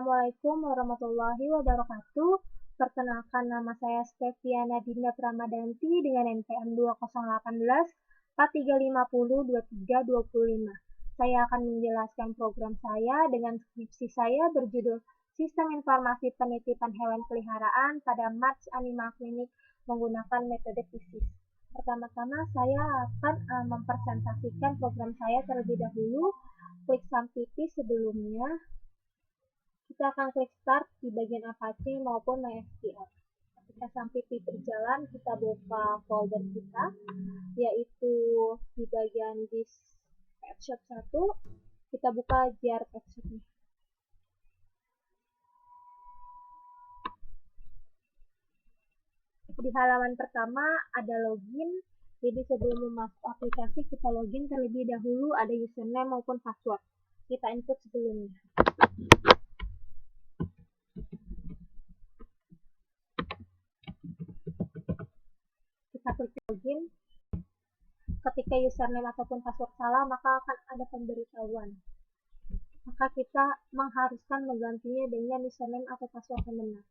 Assalamualaikum warahmatullahi wabarakatuh. Perkenalkan, nama saya Steviana Dinda Pramadanti dengan NPM 2018 4350 2325. Saya akan menjelaskan program saya dengan skripsi saya berjudul Sistem Informasi Penitipan Hewan Peliharaan pada Mats Animal Clinic menggunakan metode FISIS. Pertama-tama saya akan mempresentasikan program saya terlebih dahulu. Klik sampipi sebelumnya. Kita akan klik start di bagian Apache maupun MySQL. Ketika sampipi berjalan, kita buka folder kita, yaitu di bagian disk Petshop 1, kita buka jar Petshop-nya. Di halaman pertama ada login, jadi sebelum masuk aplikasi kita login terlebih dahulu, ada username maupun password. Kita input sebelumnya. Kita klik login. Ketika username ataupun password salah, maka akan ada pemberitahuan. Maka kita mengharuskan menggantinya dengan username atau password yang benar.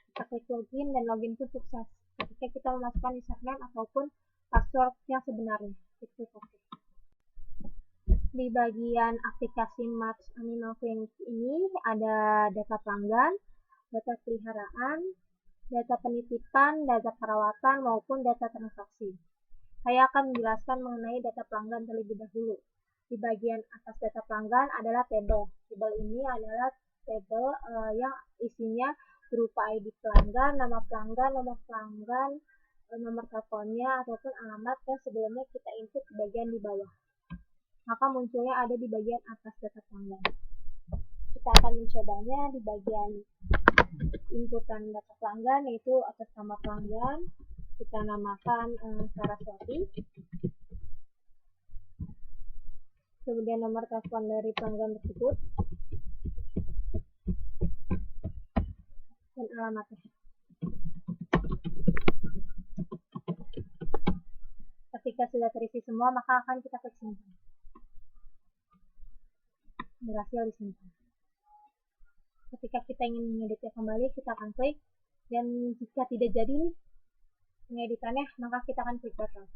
Kita klik login dan login pun sukses. Ketika kita memasukkan username ataupun password yang sebenarnya. Klik OK. Di bagian aplikasi Mats Animal Clinic ini ada data pelanggan, data peliharaan, data penitipan, data perawatan, maupun data transaksi. Saya akan menjelaskan mengenai data pelanggan terlebih dahulu. Di bagian atas data pelanggan adalah tabel. Tabel ini adalah tabel yang isinya berupa ID pelanggan, nomor pelanggan, nomor teleponnya, ataupun alamat yang sebelumnya kita input ke bagian di bawah. Maka munculnya ada di bagian atas data pelanggan. Kita akan mencobanya di bagian inputan data pelanggan, yaitu atas nama pelanggan kita namakan Saraswati. Kemudian nomor telepon dari pelanggan tersebut dan alamatnya. Ketika sudah terisi semua, maka akan kita klik simpan. Berhasil disimpan. Ketika kita ingin mengeditnya kembali, kita akan klik, dan jika tidak jadi nih pengeditannya, maka kita akan klik batal.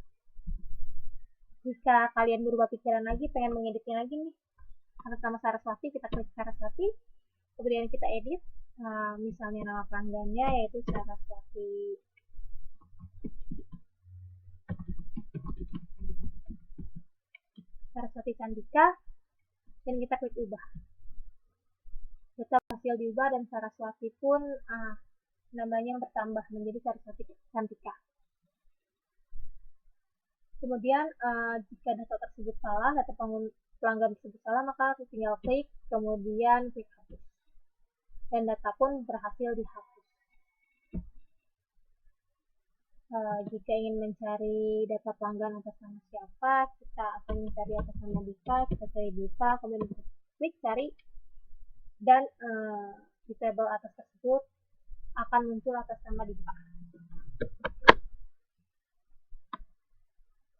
Jika kalian berubah pikiran lagi, pengen mengeditnya lagi nih, atas nama Saraswati, kita klik Saraswati, kemudian kita edit, misalnya nama pelanggannya yaitu Saraswati Candika, dan kita klik ubah. Data hasil diubah dan Saraswati pun namanya yang bertambah menjadi Saraswati Candika. Kemudian jika data tersebut salah, data pelanggan tersebut salah, maka tinggal klik, kemudian klik hapus. Dan data pun berhasil dihapus. Jika ingin mencari data pelanggan atas nama siapa, kita akan mencari atas nama Diva, kita cari Diva, kemudian kita klik cari, dan di tabel atas tersebut akan muncul atas nama Diva.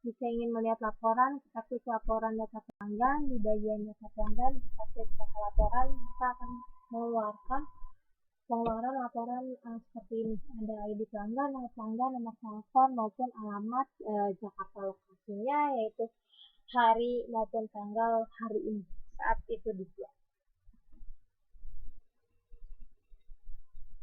Jika ingin melihat laporan, kita klik laporan data pelanggan. Di bagian data pelanggan, kita klik data laporan, maka akan mengeluarkan pengeluaran laporan seperti ini. Ada ID pelanggan, nomor telepon, maupun alamat Jakarta lokasinya, yaitu hari maupun tanggal hari ini, saat itu dibuat.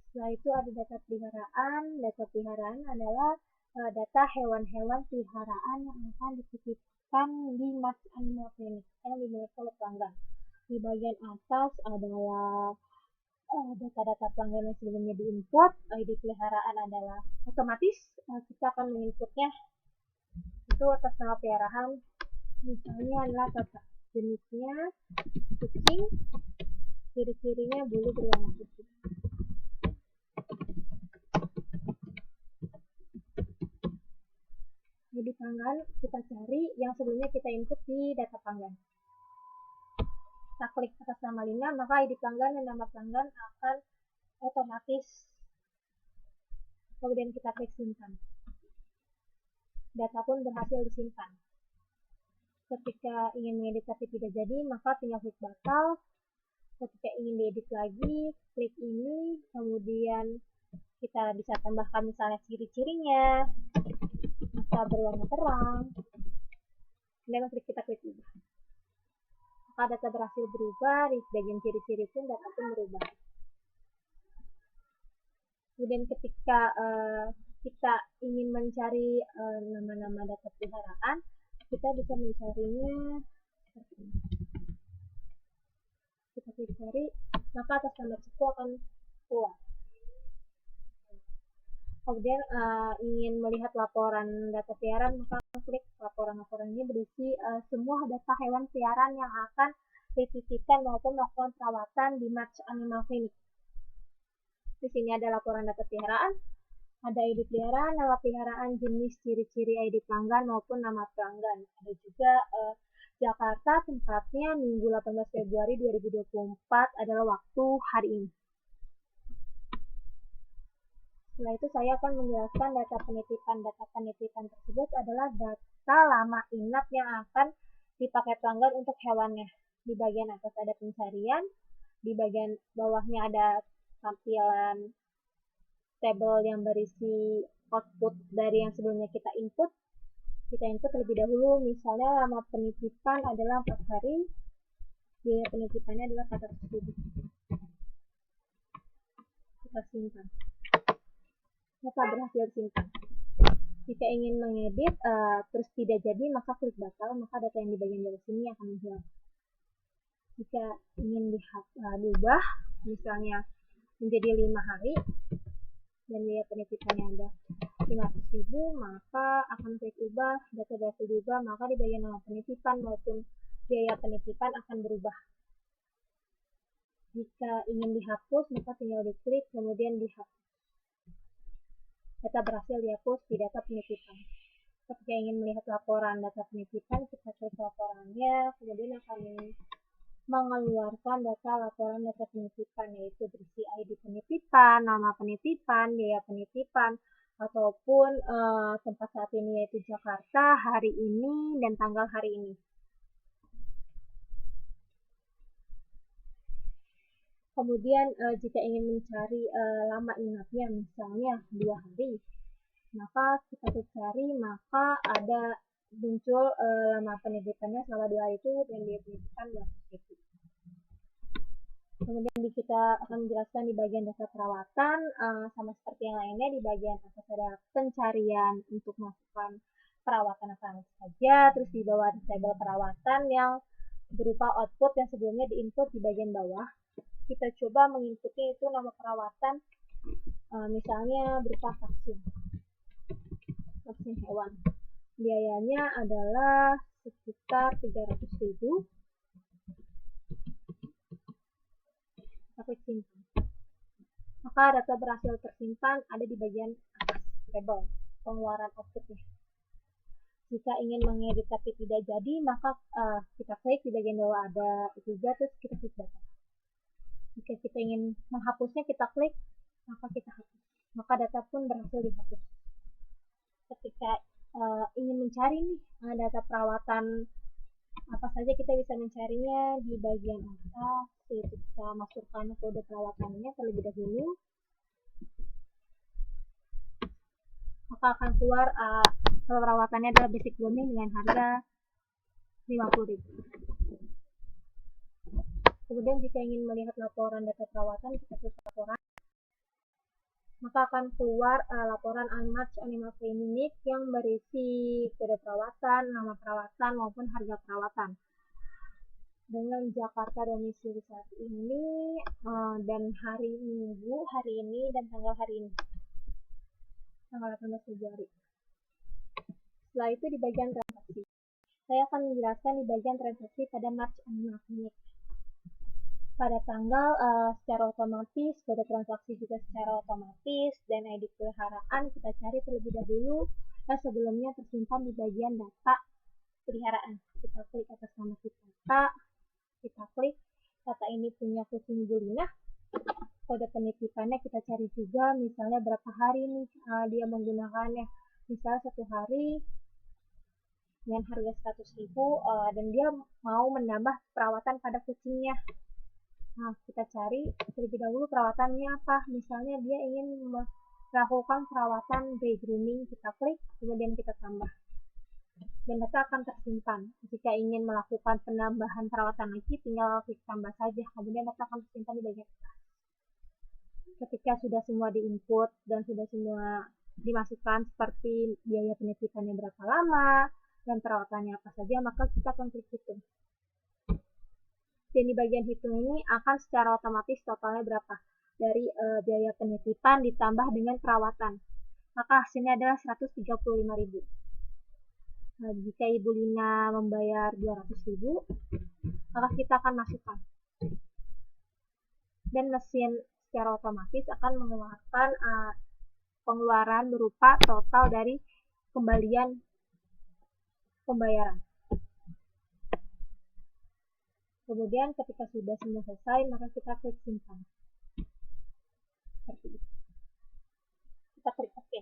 Setelah itu ada data peliharaan. Data peliharaan adalah data hewan-hewan peliharaan yang akan dititipkan di Mats Animal Clinic yang dimiliki oleh pelanggan. Di bagian atas adalah data-data pelanggan yang sebelumnya diinput. ID peliharaan adalah otomatis kita akan menginputnya itu atas nama peliharaan, misalnya adalah Tata, jenisnya kucing, ciri-cirinya bulu berwarna putih. Jadi pelanggan kita cari yang sebelumnya kita input di data pelanggan. Kita klik atas nama Lina, maka ID pelanggan dan nama pelanggan akan otomatis. Kemudian kita klik simpan. Data pun berhasil disimpan. Ketika ingin mengedit tapi tidak jadi, maka tinggal klik batal. Ketika ingin diedit lagi, klik ini, kemudian kita bisa tambahkan misalnya ciri-cirinya, maka berwarna terang, kemudian kita klik ubah. Maka data berhasil berubah, di bagian ciri-ciri pun data pun berubah. Kemudian ketika kita ingin mencari nama-nama data peliharaan, kita bisa mencarinya seperti ini. Kita klik cari, maka atas nama suku akan keluar. Kemudian ingin melihat laporan data peliharaan, maka klik laporan-laporan ini berisi semua data hewan peliharaan yang akan dititipkan maupun melakukan perawatan di March Animal Clinic. Di sini ada laporan data peliharaan, ada ID peliharaan, nama peliharaan, jenis, ciri-ciri ID pelanggan maupun nama pelanggan. Ada juga Jakarta, tempatnya Minggu 18 Februari 2024 adalah waktu hari ini. Setelah itu saya akan menjelaskan data penitipan. Data penitipan tersebut adalah data lama inap yang akan dipakai pelanggan untuk hewannya. Di bagian atas ada pencarian, di bagian bawahnya ada tampilan tabel yang berisi output dari yang sebelumnya kita input. Kita input terlebih dahulu, misalnya lama penitipan adalah 4 hari, biaya penitipannya adalah 400.000. Kita simpan. Maka berhasil simpan. Jika ingin mengedit terus tidak jadi, maka klik batal, maka data yang di bagian bawah sini akan menghilang. Jika ingin diubah, misalnya menjadi 5 hari dan biaya penitipannya ada 500.000, maka akan klik ubah, data berhasil diubah, maka di bagian nama penitipan maupun biaya penitipan akan berubah. Jika ingin dihapus, maka tinggal diklik kemudian dihapus. Data berhasil dihapus di data penitipan. Ketika ingin melihat laporan data penitipan, kita klik laporannya, kemudian akan mengeluarkan data laporan data penitipan, yaitu berisi ID penitipan, nama penitipan, biaya penitipan, ataupun tempat saat ini yaitu Jakarta, hari ini, dan tanggal hari ini. Kemudian jika ingin mencari lama inapnya, misalnya 2 hari, maka kita klik cari, maka ada muncul lama penitipannya selama 2 hari itu dan biaya penitipan 200.000. Kemudian kita akan menjelaskan di bagian data perawatan, sama seperti yang lainnya. Di bagian atas ada pencarian untuk melakukan perawatan apa saja, terus di bawah ada tabel perawatan yang berupa output yang sebelumnya diinput di bagian bawah. Kita coba menginputnya itu nama perawatan, misalnya berupa vaksin hewan. Biayanya adalah sekitar 300.000. Kita klik simpan. Maka data berhasil tersimpan ada di bagian atas tabel pengeluaran outputnya. Jika ingin mengedit tapi tidak jadi, maka kita klik di bagian bawah ada juga, terus kita klik batal. Jika kita ingin menghapusnya, kita klik, maka kita hapus. Maka data pun berhasil dihapus. Ketika ingin mencari nih data perawatan apa saja, kita bisa mencarinya di bagian atas, yaitu kita masukkan kode perawatannya terlebih dahulu. Maka akan keluar perawatannya adalah basic grooming dengan harga 50.000. Kemudian jika ingin melihat laporan data perawatan, kita klik laporan, maka akan keluar laporan March Animal Clinic yang berisi kode perawatan, nama perawatan maupun harga perawatan. Dengan Jakarta domisili saat ini dan hari Minggu, hari ini, dan tanggal hari ini, tanggal 18 Februari. Setelah itu di bagian transaksi, saya akan menjelaskan di bagian transaksi pada March Animal Clinic. Pada tanggal secara otomatis, kode transaksi juga secara otomatis, dan ID peliharaan kita cari terlebih dahulu yang sebelumnya tersimpan di bagian data peliharaan. Kita klik atas nama kita klik data ini punya kucing Bulina. Kode penitipannya kita cari juga, misalnya berapa hari nih dia menggunakannya, misalnya 1 hari dengan harga 100.000 dan dia mau menambah perawatan pada kucingnya. Nah, kita cari terlebih dahulu perawatannya apa. Misalnya dia ingin melakukan perawatan day grooming, kita klik, kemudian kita tambah. Dan data akan tersimpan. Jika ingin melakukan penambahan perawatan lagi, tinggal klik tambah saja. Kemudian data akan tersimpan di bagian atas. Ketika sudah semua diinput dan sudah semua dimasukkan seperti biaya penitipannya berapa lama dan perawatannya apa saja, maka kita akan klik hitung. Dan di bagian hitung ini akan secara otomatis totalnya berapa dari biaya penitipan ditambah dengan perawatan. Maka hasilnya adalah 135.000. Nah, jika Ibu Lina membayar 200.000, maka kita akan masukkan. Dan mesin secara otomatis akan mengeluarkan pengeluaran berupa total dari kembalian pembayaran. Kemudian ketika sudah semua selesai, maka kita klik simpan. Seperti itu. Kita klik OK.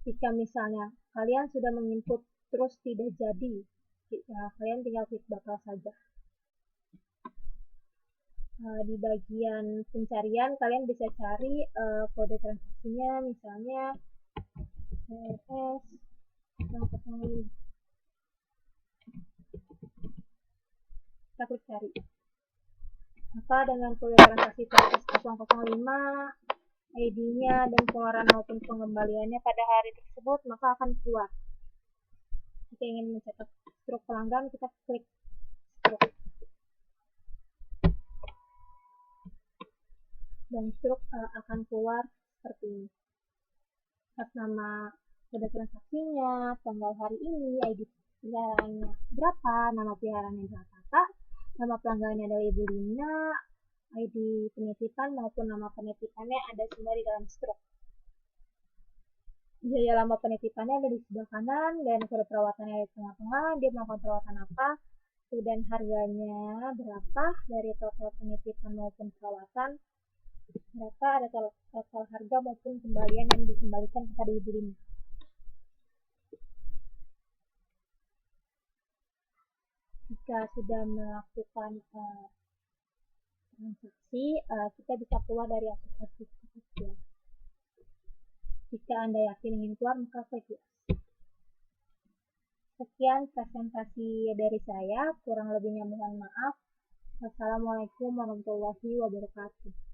Jika misalnya kalian sudah menginput terus tidak jadi, kalian tinggal klik batal saja. Di bagian pencarian kalian bisa cari kode transaksinya, misalnya TRS 005. Kita klik cari. Maka dengan kode transaksi TRS 005, ID-nya dan pengeluaran maupun pengembaliannya pada hari tersebut, maka akan keluar. Jika ingin mencetak struk pelanggan, kita klik struk. Dan struk akan keluar seperti ini. Atas nama kode transaksinya, tanggal hari ini, ID peliharaannya berapa, nama peliharaannya berapa, nama pelanggannya adalah Ibu Lina, ID penitipan maupun nama penitipannya ada semua di dalam struk. Biaya lama penitipannya ada di sebelah kanan dan kode perawatannya ada di tengah-tengah. Dia melakukan perawatan apa, kemudian harganya berapa dari total penitipan maupun perawatan, berapa ada total harga maupun kembalian yang dikembalikan kepada Ibu Lina. Jika sudah melakukan transaksi, kita bisa keluar dari aplikasi tersebut. Jika Anda yakin ingin keluar, maka klik yes. Sekian presentasi dari saya, kurang lebihnya mohon maaf. Wassalamualaikum warahmatullahi wabarakatuh.